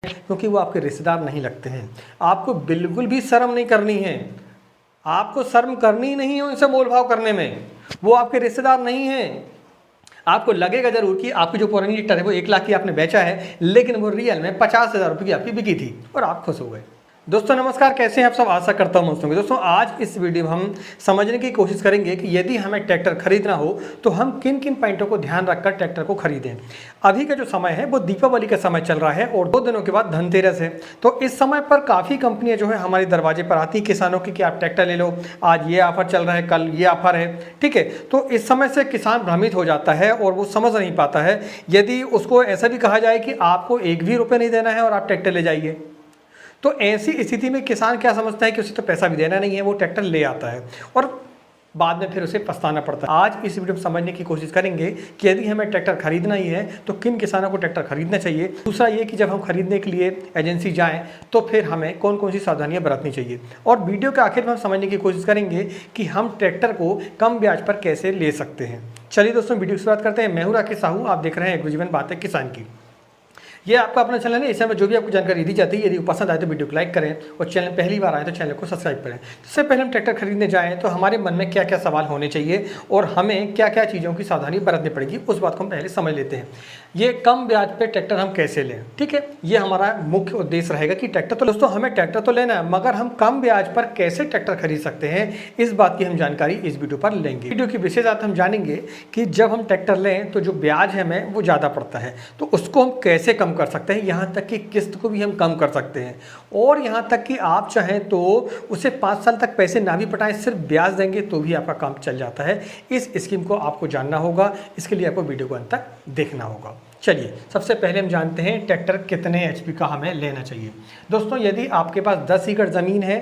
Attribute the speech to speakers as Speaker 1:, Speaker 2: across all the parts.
Speaker 1: क्योंकि वो आपके रिश्तेदार नहीं लगते हैं। आपको बिल्कुल भी शर्म नहीं करनी है, आपको शर्म करनी ही नहीं है उनसे मोल भाव करने में। वो आपके रिश्तेदार नहीं हैं। आपको लगेगा जरूर कि आपकी जो पुरानी ट्रैक्टर है वो 1 लाख की आपने बेचा है, लेकिन वो रियल में 50,000 रुपये की आपकी बिकी थी और आप खुश हो गए। दोस्तों नमस्कार, कैसे हैं आप सब? आशा करता हूँ मस्त होंगे। दोस्तों आज इस वीडियो में हम समझने की कोशिश करेंगे कि यदि हमें ट्रैक्टर खरीदना हो तो हम किन किन पॉइंटों को ध्यान रखकर ट्रैक्टर को खरीदें। अभी का जो समय है वो दीपावली का समय चल रहा है और 2 दिनों के बाद धनतेरस है। तो इस समय पर काफ़ी कंपनियां जो है हमारे दरवाजे पर आती किसानों की कि आप ट्रैक्टर ले लो, आज ये ऑफर चल रहा है, कल ये ऑफर है, ठीक है। तो इस समय से किसान भ्रमित हो जाता है और वो समझ नहीं पाता है। यदि उसको ऐसा भी कहा जाए कि आपको 1 भी रुपये नहीं देना है और आप ट्रैक्टर ले जाइए, तो ऐसी स्थिति में किसान क्या समझता है कि उसे तो पैसा भी देना नहीं है, वो ट्रैक्टर ले आता है और बाद में फिर उसे पछताना पड़ता है। आज इस वीडियो में समझने की कोशिश करेंगे कि यदि हमें ट्रैक्टर खरीदना ही है तो किन किसानों को ट्रैक्टर खरीदना चाहिए। दूसरा ये कि जब हम खरीदने के लिए एजेंसी जाएं तो फिर हमें कौन कौन सी सावधानियां बरतनी चाहिए। और वीडियो के आखिर में हम समझने की कोशिश करेंगे कि हम ट्रैक्टर को कम ब्याज पर कैसे ले सकते हैं। चलिए दोस्तों वीडियो की शुरुआत करते हैं। मैं हूं राकेश साहू, आप देख रहे हैं एग्रीजीवन बातें किसान की। ये आपका अपना चैनल है, इसमें जो भी आपको जानकारी दी जाती है, यदि पसंद आए तो वीडियो को लाइक करें और चैनल पहली बार आए तो चैनल को सब्सक्राइब करें। इससे पहले हम ट्रैक्टर खरीदने जाएं तो हमारे मन में क्या क्या सवाल होने चाहिए और हमें क्या क्या चीज़ों की सावधानी बरतनी पड़ेगी, उस बात को हम पहले समझ लेते हैं। ये कम ब्याज पे ट्रैक्टर हम कैसे लें, ठीक है, ये हमारा मुख्य उद्देश्य रहेगा कि ट्रैक्टर तो दोस्तों हमें ट्रैक्टर तो लेना है, मगर हम कम ब्याज पर कैसे ट्रैक्टर खरीद सकते हैं, इस बात की हम जानकारी इस वीडियो पर लेंगे। वीडियो की विशेष बात हम जानेंगे कि जब हम ट्रैक्टर लें तो जो ब्याज है हमें वो ज़्यादा पड़ता है, तो उसको हम कैसे कम कर सकते हैं। यहाँ तक कि किस्त को भी हम कम कर सकते हैं और यहाँ तक कि आप चाहें तो उसे 5 साल तक पैसे ना भी पटाएं, सिर्फ ब्याज देंगे तो भी आपका काम चल जाता है। इस स्कीम को आपको जानना होगा, इसके लिए आपको वीडियो को अंत तक देखना होगा। चलिए सबसे पहले हम जानते हैं ट्रैक्टर कितने एचपी का हमें लेना चाहिए। दोस्तों यदि आपके पास 10 एकड़ ज़मीन है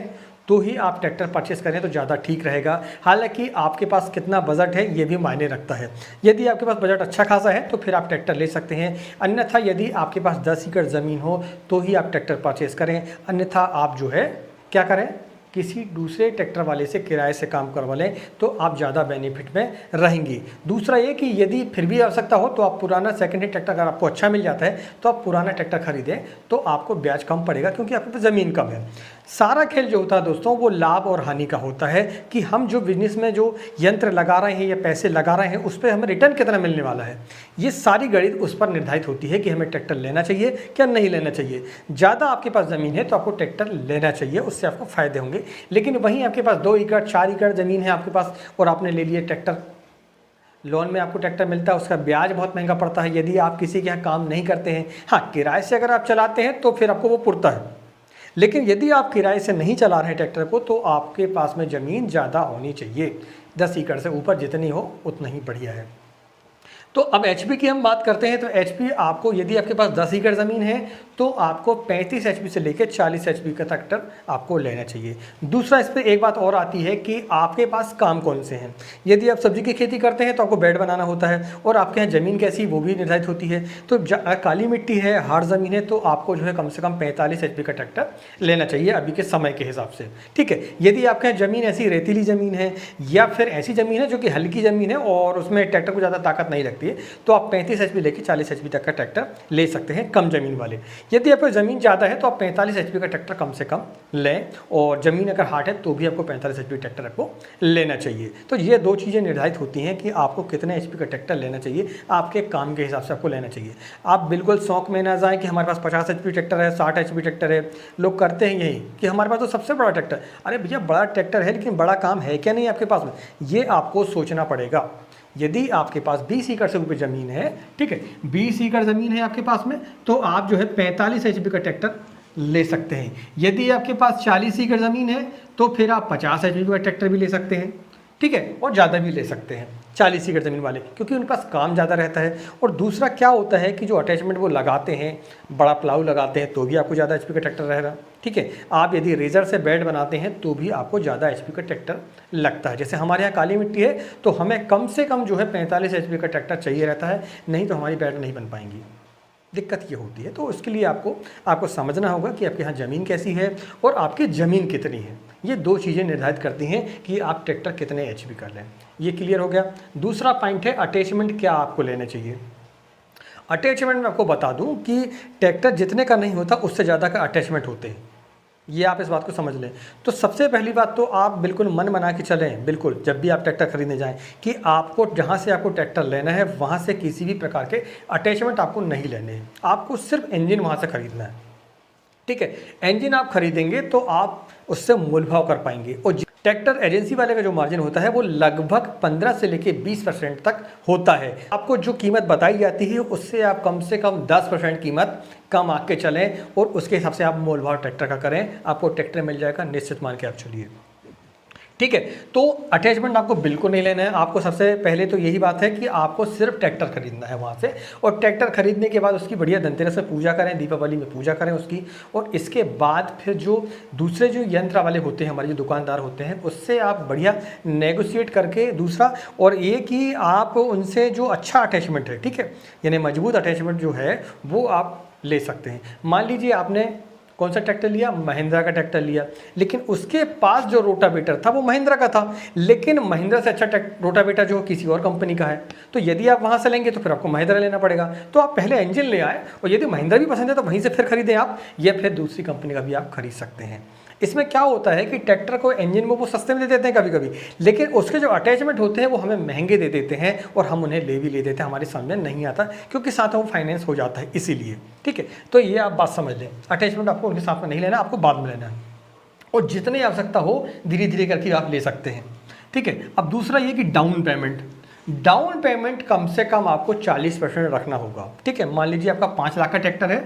Speaker 1: तो ही आप ट्रैक्टर परचेस करें तो ज़्यादा ठीक रहेगा। हालांकि आपके पास कितना बजट है ये भी मायने रखता है। यदि आपके पास बजट अच्छा खासा है तो फिर आप ट्रैक्टर ले सकते हैं, अन्यथा यदि आपके पास 10 एकड़ ज़मीन हो तो ही आप ट्रैक्टर परचेस करें, अन्यथा आप जो है क्या करें, किसी दूसरे ट्रैक्टर वाले से किराए से काम करवा लें तो आप ज़्यादा बेनिफिट में रहेंगे। दूसरा ये कि यदि फिर भी आवश्यकता हो तो आप पुराना सेकंड हैंड ट्रैक्टर अगर आपको अच्छा मिल जाता है तो आप पुराना ट्रैक्टर खरीदें तो आपको ब्याज कम पड़ेगा, क्योंकि आपके पास ज़मीन कम है। सारा खेल जो होता है दोस्तों वो लाभ और हानि का होता है कि हम जो बिजनेस में जो यंत्र लगा रहे हैं या पैसे लगा रहे हैं उस पर हमें रिटर्न कितना मिलने वाला है। ये सारी गणित उस पर निर्धारित होती है कि हमें ट्रैक्टर लेना चाहिए क्या नहीं लेना चाहिए। ज़्यादा आपके पास ज़मीन है तो आपको ट्रैक्टर लेना चाहिए, उससे आपको फ़ायदे होंगे। लेकिन वहीं आपके पास 2 एकड़ 4 एकड़ ज़मीन है आपके पास और आपने ले लिया ट्रैक्टर, लोन में आपको ट्रैक्टर मिलता है, उसका ब्याज बहुत महंगा पड़ता है यदि आप किसी के यहाँ काम नहीं करते हैं। हाँ, किराए से अगर आप चलाते हैं तो फिर आपको वो पुरता है, लेकिन यदि आप किराए से नहीं चला रहे हैं ट्रैक्टर को तो आपके पास में ज़मीन ज़्यादा होनी चाहिए। 10 एकड़ से ऊपर जितनी हो उतना ही बढ़िया है। तो अब एचपी की हम बात करते हैं तो एचपी आपको, यदि आपके पास 10 एकड़ ज़मीन है तो आपको 35 एचपी से लेकर 40 एचपी का ट्रैक्टर आपको लेना चाहिए। दूसरा इस पर एक बात और आती है कि आपके पास काम कौन से हैं। यदि आप सब्जी की खेती करते हैं तो आपको बेड बनाना होता है और आपके यहाँ ज़मीन कैसी वो भी निर्धारित होती है। तो काली मिट्टी है, हार्ड ज़मीन है, तो आपको जो है कम से कम 45 एचपी का ट्रैक्टर लेना चाहिए अभी के समय के हिसाब से, ठीक है। यदि आपके यहाँ ज़मीन ऐसी रेतीली ज़मीन है या फिर ऐसी ज़मीन है जो कि हल्की ज़मीन है और उसमें ट्रैक्टर को ज़्यादा ताकत नहीं लगती है तो आप 35 एचपी लेके 40 एचपी तक का ट्रैक्टर ले सकते हैं, कम ज़मीन वाले। यदि आपको ज़मीन ज़्यादा है तो आप 45 एचपी का ट्रैक्टर कम से कम लें और ज़मीन अगर हार्ड है तो भी आपको 45 एचपी ट्रैक्टर आपको लेना चाहिए। तो ये 2 चीज़ें निर्धारित होती हैं कि आपको कितने एचपी का ट्रैक्टर लेना चाहिए, आपके काम के हिसाब से आपको लेना चाहिए। आप बिल्कुल शौक में ना जाएँ कि हमारे पास 50 एचपी ट्रैक्टर है, 60 एचपी ट्रैक्टर है। लोग करते हैं यही कि हमारे पास तो सबसे बड़ा ट्रैक्टर। अरे भैया बड़ा ट्रैक्टर है लेकिन बड़ा काम है क्या नहीं आपके पास में, ये आपको सोचना पड़ेगा। यदि आपके पास 20 एकड़ से ऊपर ज़मीन है, ठीक है, 20 एकड़ ज़मीन है आपके पास में तो आप जो है 45 एचपी का ट्रैक्टर ले सकते हैं। यदि आपके पास 40 एकड़ ज़मीन है तो फिर आप 50 एचपी का ट्रैक्टर भी ले सकते हैं, ठीक है, और ज़्यादा भी ले सकते हैं 40 एकड़ ज़मीन वाले, क्योंकि उनके पास काम ज़्यादा रहता है। और दूसरा क्या होता है कि जो अटैचमेंट वो लगाते हैं, बड़ा प्लाऊ लगाते हैं तो भी आपको ज़्यादा एचपी का ट्रैक्टर रहेगा, ठीक है। आप यदि रेजर से बेड बनाते हैं तो भी आपको ज़्यादा एचपी का ट्रैक्टर लगता है। जैसे हमारे यहाँ काली मिट्टी है तो हमें कम से कम जो है 45 एचपी का ट्रैक्टर चाहिए रहता है, नहीं तो हमारी बेड नहीं बन पाएंगी। दिक्कत ये होती है। तो उसके लिए आपको समझना होगा कि आपके यहाँ ज़मीन कैसी है और आपकी ज़मीन कितनी है। ये 2 चीज़ें निर्धारित करती हैं कि आप ट्रैक्टर कितने एचपी का लें। ये क्लियर हो गया। दूसरा पॉइंट है अटैचमेंट क्या आपको लेना चाहिए। अटैचमेंट में आपको बता दूं कि ट्रैक्टर जितने का नहीं होता उससे ज़्यादा का अटैचमेंट होते हैं, ये आप इस बात को समझ लें। तो सबसे पहली बात तो आप बिल्कुल मन बना के चलें, बिल्कुल जब भी आप ट्रैक्टर खरीदने जाएं, कि आपको जहां से आपको ट्रैक्टर लेना है वहां से किसी भी प्रकार के अटैचमेंट आपको नहीं लेने हैं। आपको सिर्फ इंजन वहां से खरीदना है, ठीक है। इंजन आप खरीदेंगे तो आप उससे मोल भाव कर पाएंगे। और ट्रैक्टर एजेंसी वाले का जो मार्जिन होता है वो लगभग 15 से लेके 20% तक होता है। आपको जो कीमत बताई जाती है उससे आप कम से कम 10% कीमत कम आके चलें और उसके हिसाब से आप मोल भाव ट्रैक्टर का करें, आपको ट्रैक्टर मिल जाएगा, निश्चित मान के आप चलिए, ठीक है। तो अटैचमेंट आपको बिल्कुल नहीं लेना है। आपको सबसे पहले तो यही बात है कि आपको सिर्फ ट्रैक्टर खरीदना है वहाँ से, और ट्रैक्टर खरीदने के बाद उसकी बढ़िया धनतेरस में पूजा करें, दीपावली में पूजा करें उसकी, और इसके बाद फिर जो दूसरे जो यंत्र वाले होते हैं, हमारे जो दुकानदार होते हैं, उससे आप बढ़िया नेगोशिएट करके दूसरा, और ये कि आप उनसे जो अच्छा अटैचमेंट है, ठीक है, यानी मजबूत अटैचमेंट जो है वो आप ले सकते हैं। मान लीजिए आपने कौन सा ट्रैक्टर लिया, महिंद्रा का ट्रैक्टर लिया, लेकिन उसके पास जो रोटावेटर था वो महिंद्रा का था, लेकिन महिंद्रा से अच्छा रोटावेटर जो किसी और कंपनी का है, तो यदि आप वहाँ से लेंगे तो फिर आपको महिंद्रा लेना पड़ेगा। तो आप पहले इंजन ले आए, और यदि महिंद्रा भी पसंद है तो वहीं से फिर खरीदें आप, या फिर दूसरी कंपनी का भी आप खरीद सकते हैं। इसमें क्या होता है कि ट्रैक्टर को इंजन में वो सस्ते में दे देते हैं कभी कभी, लेकिन उसके जो अटैचमेंट होते हैं वो हमें महंगे दे देते हैं, और हम उन्हें ले भी ले देते हैं, हमारी समझ में नहीं आता, क्योंकि साथ में वो फाइनेंस हो जाता है इसीलिए, ठीक है। तो ये आप बात समझ लें, अटैचमेंट आपको उनके साथ में नहीं लेना, आपको बाद में लेना है, और जितनी आवश्यकता हो धीरे धीरे करके आप ले सकते हैं, ठीक है। अब दूसरा ये कि डाउन पेमेंट कम से कम आपको 40% रखना होगा, ठीक है। मान लीजिए आपका 5 लाख का ट्रैक्टर है,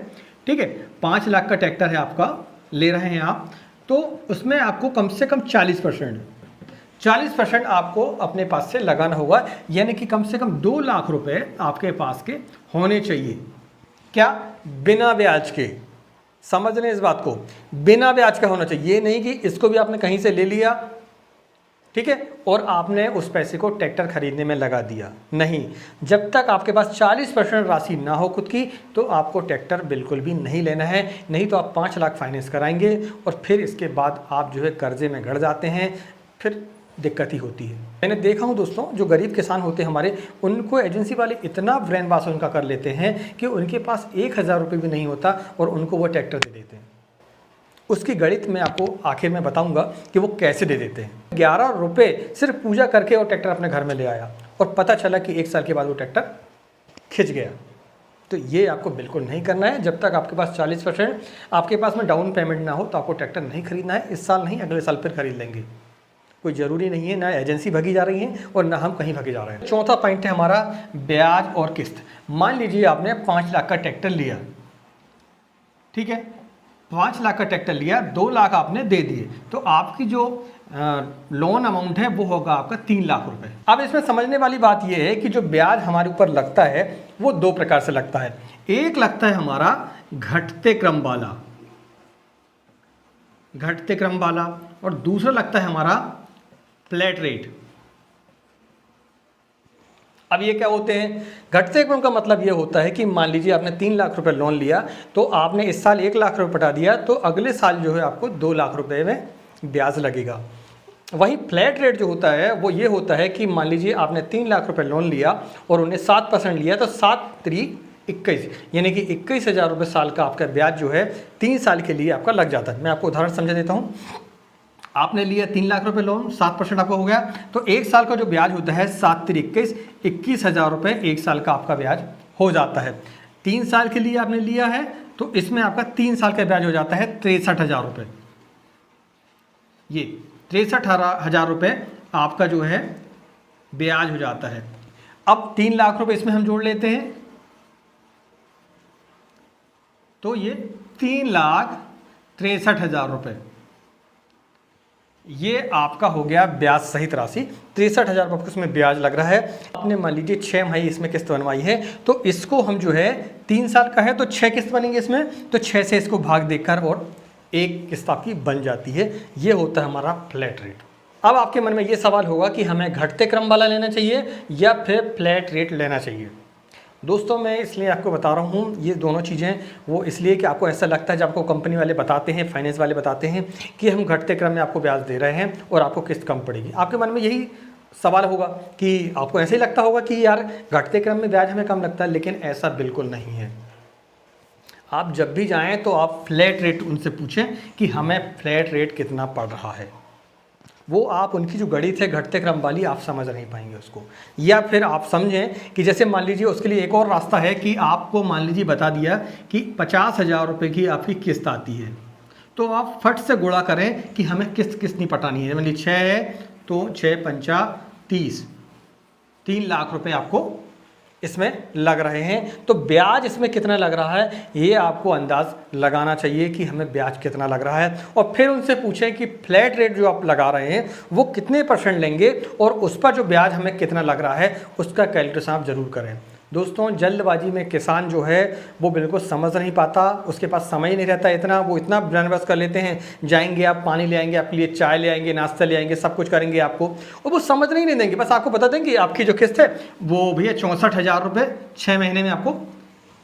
Speaker 1: ठीक है, 5 लाख का ट्रैक्टर है आपका, ले रहे हैं आप, तो उसमें आपको कम से कम 40% आपको अपने पास से लगाना होगा, यानी कि कम से कम 2 लाख रुपए आपके पास के होने चाहिए। क्या? बिना ब्याज के। समझ लें इस बात को, बिना ब्याज का होना चाहिए। ये नहीं कि इसको भी आपने कहीं से ले लिया, ठीक है, और आपने उस पैसे को ट्रैक्टर खरीदने में लगा दिया, नहीं। जब तक आपके पास 40% राशि ना हो खुद की, तो आपको ट्रैक्टर बिल्कुल भी नहीं लेना है। नहीं तो आप 5 लाख फाइनेंस कराएंगे, और फिर इसके बाद आप जो है कर्जे में गड़ जाते हैं, फिर दिक्कत ही होती है। मैंने देखा हूँ दोस्तों, जो गरीब किसान होते हैं हमारे, उनको एजेंसी वाले इतना ब्रेन वॉश उनका कर लेते हैं कि उनके पास 1000 रुपये भी नहीं होता, और उनको वो ट्रैक्टर दे देते हैं। उसकी गणित मैं आपको आखिर में बताऊंगा कि वो कैसे दे देते हैं। 11 रुपये सिर्फ पूजा करके और ट्रैक्टर अपने घर में ले आया, और पता चला कि 1 साल के बाद वो ट्रैक्टर खिंच गया। तो ये आपको बिल्कुल नहीं करना है। जब तक आपके पास 40% आपके पास में डाउन पेमेंट ना हो, तो आपको ट्रैक्टर नहीं खरीदना है। इस साल नहीं, अगले साल फिर खरीद लेंगे, कोई ज़रूरी नहीं है। ना एजेंसी भगी जा रही है और ना हम कहीं भगे जा रहे हैं। चौथा पॉइंट है हमारा ब्याज और किस्त। मान लीजिए आपने 5 लाख का ट्रैक्टर लिया, ठीक है, 5 लाख का ट्रैक्टर लिया, 2 लाख आपने दे दिए, तो आपकी जो लोन अमाउंट है वो होगा आपका 3 लाख रुपए। अब इसमें समझने वाली बात ये है कि जो ब्याज हमारे ऊपर लगता है वो 2 प्रकार से लगता है। एक लगता है हमारा घटते क्रम वाला, और दूसरा लगता है हमारा फ्लैट रेट। अब ये क्या होते हैं? घटते क्रम का मतलब ये होता है कि मान लीजिए आपने 3 लाख रुपए लोन लिया, तो आपने इस साल 1 लाख रुपए पटा दिया, तो अगले साल जो है आपको 2 लाख रुपए में ब्याज लगेगा। वहीं फ्लैट रेट जो होता है वो ये होता है कि मान लीजिए आपने 3 लाख रुपए लोन लिया और उन्हें 7% लिया, तो 7 3 21, यानी कि 21,000 रुपये साल का आपका ब्याज जो है 3 साल के लिए आपका लग जाता है। मैं आपको उदाहरण समझा देता हूँ। आपने लिया 3 लाख रुपए लोन, 7% आपका हो गया, तो 1 साल का जो ब्याज होता है 7 3 21, 21,000 रुपये 1 साल का आपका ब्याज हो जाता है। 3 साल के लिए आपने लिया है, तो इसमें आपका 3 साल का ब्याज हो जाता है 63,000 रुपये। ये 63,000 रुपये आपका जो है ब्याज हो जाता है। अब 3 लाख रुपए इसमें हम जोड़ लेते हैं, तो ये 3,63,000 रुपये, ये आपका हो गया ब्याज सहित राशि। 63,000 रुपये उसमें ब्याज लग रहा है। आपने मान लीजिए 6 माही इसमें किस्त बनवाई है, तो इसको हम जो है 3 साल का है तो 6 किस्त बनेंगे इसमें, तो 6 से इसको भाग देकर और 1 किस्त आपकी बन जाती है। ये होता है हमारा फ्लैट रेट। अब आपके मन में ये सवाल होगा कि हमें घटते क्रम वाला लेना चाहिए या फिर फ्लैट रेट लेना चाहिए। दोस्तों मैं इसलिए आपको बता रहा हूँ ये दोनों चीज़ें, वो इसलिए कि आपको ऐसा लगता है जब आपको कंपनी वाले बताते हैं, फाइनेंस वाले बताते हैं कि हम घटते क्रम में आपको ब्याज दे रहे हैं और आपको किस्त कम पड़ेगी, आपके मन में यही सवाल होगा कि आपको ऐसे ही लगता होगा कि यार घटते क्रम में ब्याज हमें कम लगता है, लेकिन ऐसा बिल्कुल नहीं है। आप जब भी जाएं तो आप फ्लैट रेट उनसे पूछें कि हमें फ्लैट रेट कितना पड़ रहा है। वो आप उनकी जो गणित है घटते क्रम वाली आप समझ नहीं पाएंगे उसको। या फिर आप समझें कि जैसे मान लीजिए उसके लिए एक और रास्ता है कि आपको मान लीजिए बता दिया कि 50,000 रुपये की आपकी किस्त आती है, तो आप फट से गुणा करें कि हमें किस्त कितनी पटानी है। मान लीजिए 6 है तो 6 पंचा 30, 3 लाख रुपए आपको इसमें लग रहे हैं। तो ब्याज इसमें कितना लग रहा है ये आपको अंदाज लगाना चाहिए कि हमें ब्याज कितना लग रहा है। और फिर उनसे पूछें कि फ्लैट रेट जो आप लगा रहे हैं वो कितने % लेंगे और उस पर जो ब्याज हमें कितना लग रहा है उसका कैलकुलेशन आप ज़रूर करें। दोस्तों जल्दबाजी में किसान जो है वो बिल्कुल समझ नहीं पाता, उसके पास समय ही नहीं रहता इतना, वो इतना ब्रैनबस कर लेते हैं, जाएंगे आप पानी ले आएंगे, आपके लिए चाय ले आएंगे, नाश्ता ले आएंगे, सब कुछ करेंगे आपको, और वो समझने ही नहीं देंगे। बस आपको बता देंगे आपकी जो किस्त है वो भैया 64,000 रुपये 6 महीने में आपको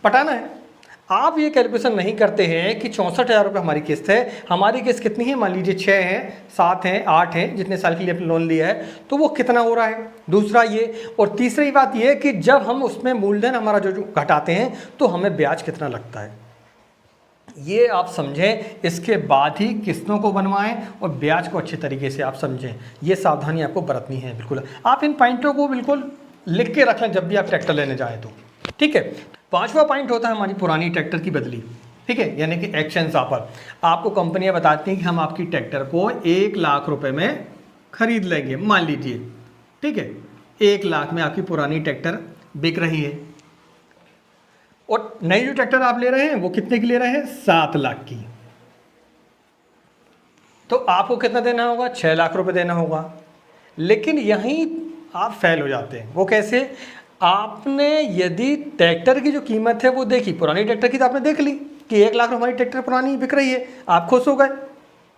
Speaker 1: पटाना है। आप ये कैलकुलेशन नहीं करते हैं कि 64,000 रुपये हमारी किस्त है, हमारी किस्त कितनी है, मान लीजिए 6 है, 7 है, 8 है, जितने साल के लिए आपने लोन लिया है, तो वो कितना हो रहा है। दूसरा ये, और तीसरी बात ये कि जब हम उसमें मूलधन हमारा जो घटाते हैं तो हमें ब्याज कितना लगता है, ये आप समझें। इसके बाद ही किस्तों को बनवाएं और ब्याज को अच्छे तरीके से आप समझें। ये सावधानी आपको बरतनी है। बिल्कुल आप इन पॉइंटों को बिल्कुल लिख के रख लें जब भी आप ट्रैक्टर लेने जाएँ तो, ठीक है। 5वां पॉइंट होता है हमारी पुरानी ट्रैक्टर की बदली, ठीक है, यानी कि एक्शन ऑफर। आपको कंपनियां बताती हैं कि हम आपकी ट्रैक्टर को 1 लाख रुपए में खरीद लेंगे, मान लीजिए, ठीक है, 1 लाख में आपकी पुरानी ट्रैक्टर बिक रही है और नई जो ट्रैक्टर आप ले रहे हैं वो कितने की ले रहे हैं, 7 लाख की। तो आपको कितना देना होगा, 6 लाख रुपए देना होगा। लेकिन यहीं आप फेल हो जाते हैं। वो कैसे, आपने यदि ट्रैक्टर की जो कीमत है वो देखी, पुरानी ट्रैक्टर की तो आपने देख ली कि 1 लाख हमारी ट्रैक्टर पुरानी बिक रही है, आप खुश हो गए,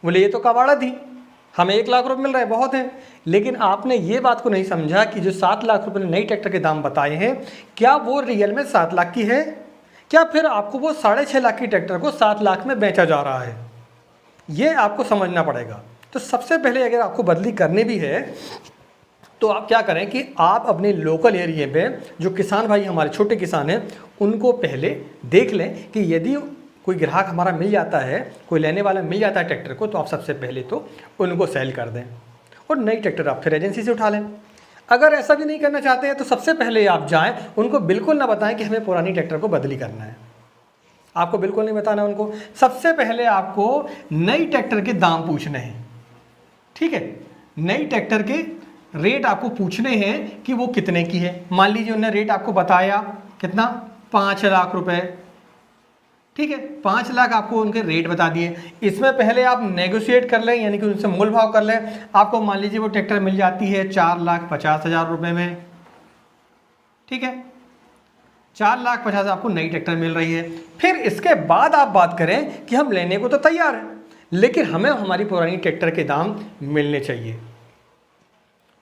Speaker 1: बोले ये तो कबाड़ा थी, हमें 1 लाख रुपए मिल रहे हैं, बहुत हैं। लेकिन आपने ये बात को नहीं समझा कि जो 7 लाख रुपए ने नई ट्रैक्टर के दाम बताए हैं, क्या वो रियल में 7 लाख की है, क्या फिर आपको वो 6.5 लाख की ट्रैक्टर को 7 लाख में बेचा जा रहा है, ये आपको समझना पड़ेगा। तो सबसे पहले अगर आपको बदली करनी भी है तो आप क्या करें कि आप अपने लोकल एरिया में जो किसान भाई हमारे छोटे किसान हैं उनको पहले देख लें कि यदि कोई ग्राहक हमारा मिल जाता है, कोई लेने वाला मिल जाता है ट्रैक्टर को, तो आप सबसे पहले तो उनको सेल कर दें और नई ट्रैक्टर आप फिर एजेंसी से उठा लें। अगर ऐसा भी नहीं करना चाहते हैं तो सबसे पहले आप जाएं, उनको बिल्कुल ना बताएं कि हमें पुरानी ट्रैक्टर को बदली करना है, आपको बिल्कुल नहीं बताना उनको। सबसे पहले आपको नई ट्रैक्टर के दाम पूछने हैं, ठीक है, नई ट्रैक्टर के रेट आपको पूछने हैं कि वो कितने की है। मान लीजिए उन्होंने रेट आपको बताया कितना, 5 लाख रुपए, ठीक है, 5 लाख आपको उनके रेट बता दिए। इसमें पहले आप नेगोशिएट कर लें, यानी कि उनसे मोल भाव कर लें। आपको मान लीजिए वो ट्रैक्टर मिल जाती है 4,50,000 रुपये में, ठीक है, 4,50,000 आपको नई ट्रैक्टर मिल रही है। फिर इसके बाद आप बात करें कि हम लेने को तो तैयार हैं, लेकिन हमें हमारी पुरानी ट्रैक्टर के दाम मिलने चाहिए,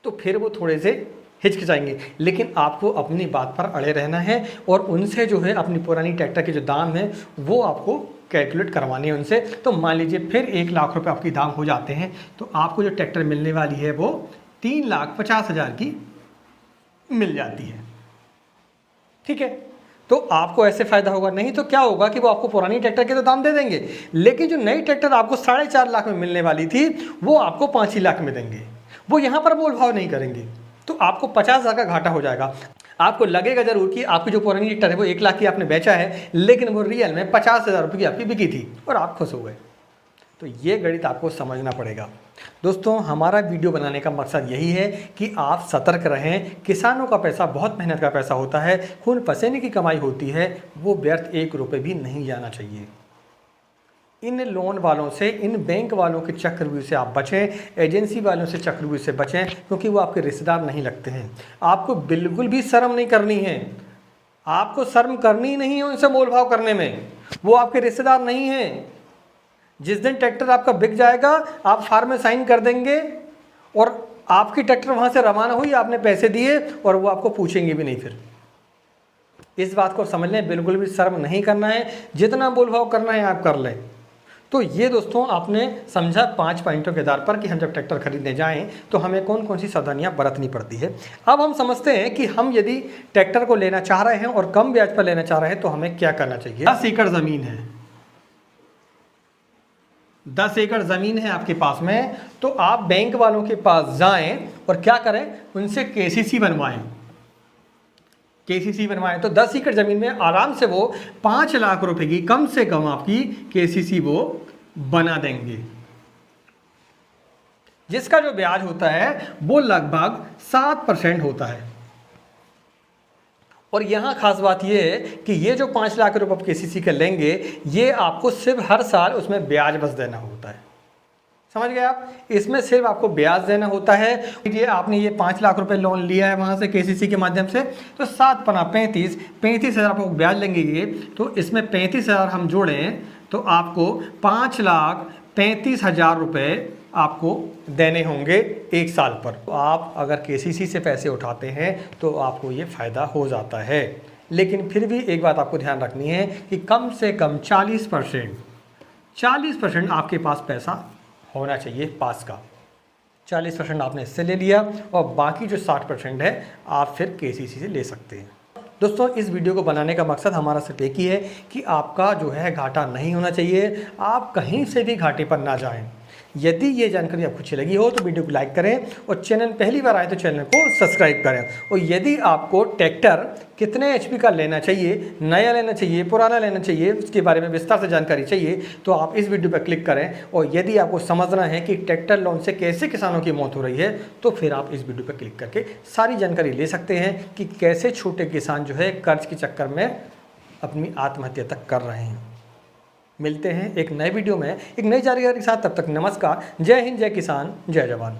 Speaker 1: तो फिर वो थोड़े से हिचकिचाएंगे। लेकिन आपको अपनी बात पर अड़े रहना है और उनसे जो है अपनी पुरानी ट्रैक्टर के जो दाम है वो आपको कैलकुलेट करवानी है उनसे। तो मान लीजिए फिर 1 लाख रुपए आपकी दाम हो जाते हैं, तो आपको जो ट्रैक्टर मिलने वाली है वो 3,50,000 की मिल जाती है, ठीक है। तो आपको ऐसे फ़ायदा होगा। नहीं तो क्या होगा कि वो आपको पुरानी ट्रैक्टर के तो दाम दे देंगे, लेकिन जो नई ट्रैक्टर आपको 4.5 लाख में मिलने वाली थी वो आपको 5 ही लाख में देंगे। वो यहाँ पर मोल भाव नहीं करेंगे, तो आपको 50,000 का घाटा हो जाएगा। आपको लगेगा जरूर कि आपकी जो पुरानी ट्रैक्टर है वो 1 लाख की आपने बेचा है, लेकिन वो रियल में 50,000 रुपये की आपकी बिकी थी और आप खुश हो गए। तो ये गणित आपको समझना पड़ेगा। दोस्तों हमारा वीडियो बनाने का मकसद यही है कि आप सतर्क रहें। किसानों का पैसा बहुत मेहनत का पैसा होता है, खून पसीने की कमाई होती है, वो व्यर्थ 1 रुपये भी नहीं जाना चाहिए। इन लोन वालों से, इन बैंक वालों के चक्रव्यूह से आप बचें, एजेंसी वालों से चक्रव्यूह से बचें, क्योंकि वो आपके रिश्तेदार नहीं लगते हैं। आपको बिल्कुल भी शर्म नहीं करनी है, आपको शर्म करनी ही नहीं है उनसे मोल भाव करने में, वो आपके रिश्तेदार नहीं हैं। जिस दिन ट्रैक्टर आपका बिक जाएगा आप फार्म में साइन कर देंगे और आपकी ट्रैक्टर वहाँ से रवाना हुई, आपने पैसे दिए और वो आपको पूछेंगे भी नहीं। फिर इस बात को समझ लें, बिल्कुल भी शर्म नहीं करना है, जितना मोल भाव करना है आप कर लें। तो ये दोस्तों आपने समझा 5 पॉइंटों के आधार पर कि हम जब ट्रैक्टर खरीदने जाएं तो हमें कौन कौन सी सावधानियां बरतनी पड़ती है। अब हम समझते हैं कि हम यदि ट्रैक्टर को लेना चाह रहे हैं और कम ब्याज पर लेना चाह रहे हैं तो हमें क्या करना चाहिए। 10 एकड़ ज़मीन है, 10 एकड़ ज़मीन है आपके पास में, तो आप बैंक वालों के पास जाएं और क्या करें, उनसे केसीसी बनवाएं। केसीसी बनवाएं तो 10 एकड़ ज़मीन में आराम से वो 5 लाख रुपए की कम से कम आपकी केसीसी वो बना देंगे, जिसका जो ब्याज होता है वो लगभग 7% होता है। और यहाँ खास बात ये है कि ये जो 5 लाख रुपए आप केसीसी के लेंगे, ये आपको सिर्फ हर साल उसमें ब्याज बस देना होता है। समझ गए आप, इसमें सिर्फ आपको ब्याज देना होता है। ये आपने ये 5 लाख रुपए लोन लिया है वहाँ से केसीसी के माध्यम से, तो 7 पना 35 हज़ार आपको ब्याज लेंगे ये, तो इसमें 35,000 हम जोड़ें तो आपको 5,35,000 रुपये आपको देने होंगे 1 साल पर। तो आप अगर केसीसी से पैसे उठाते हैं तो आपको ये फ़ायदा हो जाता है। लेकिन फिर भी एक बात आपको ध्यान रखनी है कि कम से कम 40% आपके पास पैसा होना चाहिए पास का। 40% आपने इससे ले लिया और बाकी जो 60% है आप फिर केसीसी से ले सकते हैं। दोस्तों, इस वीडियो को बनाने का मकसद हमारा सिर्फ एक ही है कि आपका जो है घाटा नहीं होना चाहिए, आप कहीं से भी घाटे पर ना जाएं। यदि ये जानकारी आपको अच्छी लगी हो तो वीडियो को लाइक करें और चैनल पहली बार आए तो चैनल को सब्सक्राइब करें। और यदि आपको ट्रैक्टर कितने एचपी का लेना चाहिए, नया लेना चाहिए, पुराना लेना चाहिए, उसके बारे में विस्तार से जानकारी चाहिए तो आप इस वीडियो पर क्लिक करें। और यदि आपको समझना है कि ट्रैक्टर लोन से कैसे किसानों की मौत हो रही है तो फिर आप इस वीडियो पर क्लिक करके सारी जानकारी ले सकते हैं कि कैसे छोटे किसान जो है कर्ज के चक्कर में अपनी आत्महत्या तक कर रहे हैं। मिलते हैं एक नए वीडियो में एक नई जानकारी के साथ, तब तक नमस्कार। जय हिंद, जय किसान, जय जवान।